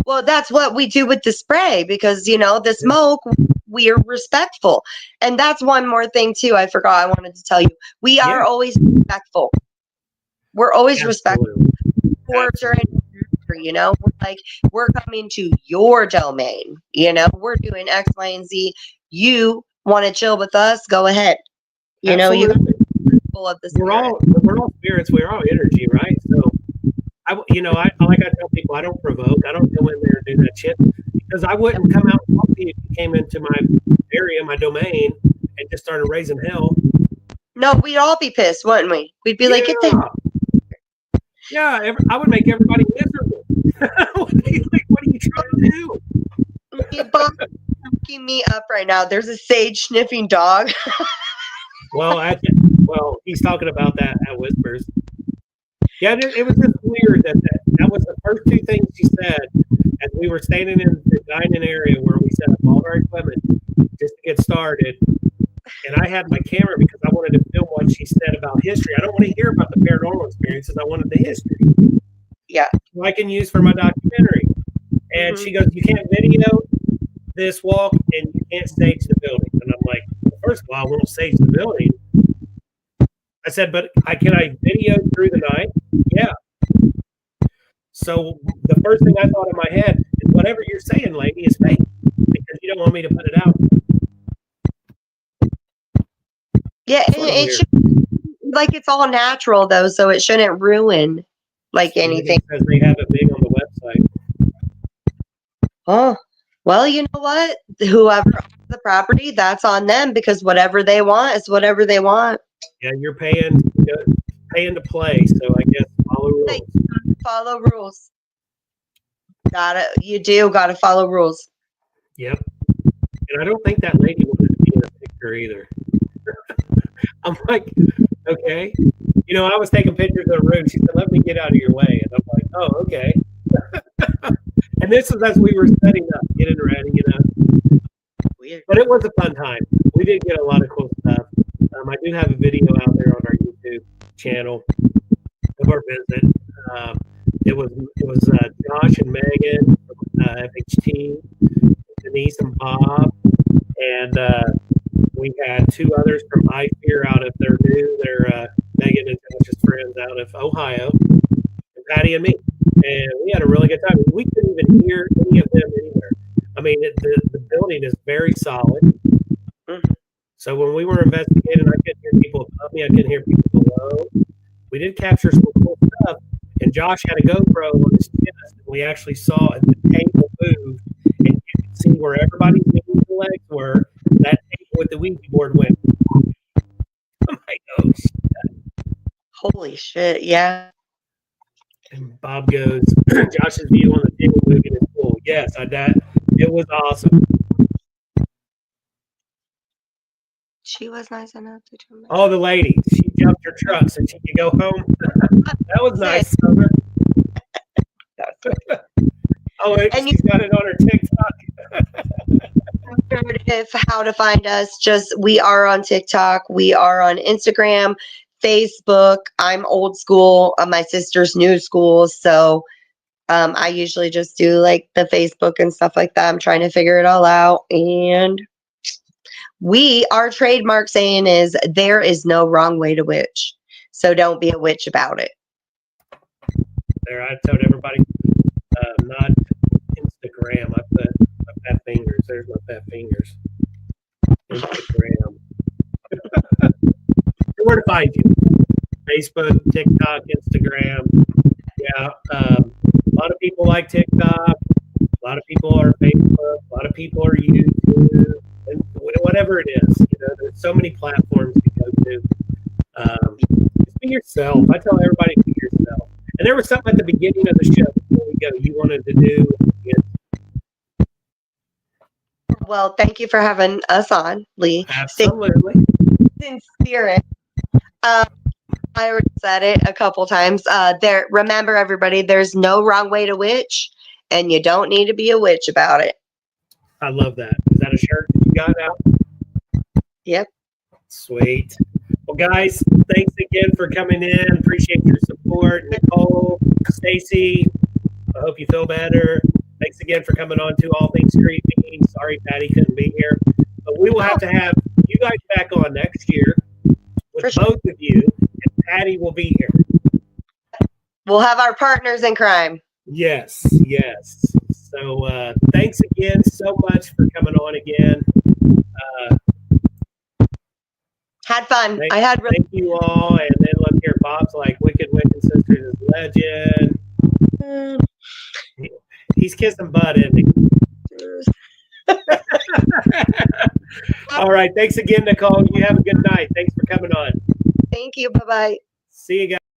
S2: Well, that's what we do with the spray because the smoke, we are respectful. And that's one more thing too. I forgot. I wanted to tell you, we are always respectful. We're always respectful. We're we're coming to your domain. We're doing X, Y, and Z. You want to chill with us? Go ahead. You full of the
S1: we're all spirits. We're all energy, right? So I tell people, I don't provoke. I don't go in there and do that shit because I wouldn't come out and talk to you if you came into my area, my domain, and just started raising hell.
S2: No, we'd all be pissed, wouldn't we? We'd be like, get the
S1: I would make everybody miserable. I would be like, what are you trying to do?
S2: you both fucking me up right now. There's a sage sniffing dog.
S1: Well, he's talking about that at Whispers. Yeah, it was just weird that was the first two things she said as we were standing in the dining area where we set up all our equipment just to get started. And I had my camera because I wanted to film what she said about history. I don't want to hear about the paranormal experiences. I wanted the history.
S2: Yeah.
S1: So I can use for my documentary. And she goes, you can't video this walk and you can't stage the building. And I'm like, well, first of all, I won't stage the building. I said, but can I video through the night? Yeah. So the first thing I thought in my head is whatever you're saying, lady, is fake because you don't want me to put it out.
S2: Yeah, it should, like, it's all natural though, so it shouldn't ruin like anything.
S1: Because they have it big on the website.
S2: Oh, well, you know what? Whoever owns the property, that's on them because whatever they want is whatever they want.
S1: Yeah, you're paying to play, so I guess follow rules.
S2: Follow rules. Gotta follow rules.
S1: Yep. And I don't think that lady wanted to be in a picture either. I'm like, okay. You know, I was taking pictures of the room. She said, let me get out of your way. And I'm like, oh, okay. And this is as we were setting up, getting ready, you know. Weird. But it was a fun time. We did get a lot of cool stuff. I do have a video out there on our YouTube channel of our visit. It was Josh and Megan from FHT, Denise and Bob, and we had two others from iFear out of their Megan and Josh's friends out of Ohio, and Patty and me. And we had a really good time. We couldn't even hear any of them anywhere. I mean, the building is very solid. So when we were investigating, I couldn't hear people above me. I couldn't hear people below. We did capture some cool stuff. And Josh had a GoPro on his chest. And we actually saw the table move. And you could see where everybody's legs were. That table with the Ouija board went. I'm like, oh, shit.
S2: Holy shit, yeah.
S1: And Bob goes, Josh's view on the table moving is cool. Yes, it was awesome.
S2: She was nice enough to turn back.
S1: Oh, the lady. She jumped her truck so she could go home. That was nice of her. Oh, and she's got it on her TikTok.
S2: How to find us, we are on TikTok. We are on Instagram, Facebook. I'm old school. My sister's new school. So I usually just do like the Facebook and stuff like that. I'm trying to figure it all out. And our trademark saying is there is no wrong way to witch. So don't be a witch about it.
S1: There, I told everybody, not Instagram. I put my fat fingers. There's my fat fingers. Instagram. Where to find you? Facebook, TikTok, Instagram. Yeah, a lot of people like TikTok. A lot of people are Facebook. A lot of people are YouTube. And whatever it is, you know, there's so many platforms to go to. Just be yourself. I tell everybody, be yourself. And there was something at the beginning of the show before we go you wanted to do.
S2: Well, thank you for having us on, Lee.
S1: Absolutely.
S2: In spirit. I already said it a couple times. Remember, everybody, there's no wrong way to witch, and you don't need to be a witch about it.
S1: I love that. Is that a shirt you got out?
S2: Yep.
S1: Sweet. Well, guys, thanks again for coming in. Appreciate your support. Nicole, Stacy, I hope you feel better. Thanks again for coming on to All Things Creepy. Sorry Patty couldn't be here. But we will have to have you guys back on next year with both of you, and Patty will be here.
S2: We'll have our partners in crime.
S1: Yes, yes. So thanks again so much for coming on again.
S2: Had fun.
S1: Thank you all. And then look here, Bob's like Wicked Wiccan Sisters is legend. He's kissing butt, isn't he? All right. Thanks again, Nicole. You have a good night. Thanks for coming on.
S2: Thank you. Bye bye.
S1: See you guys.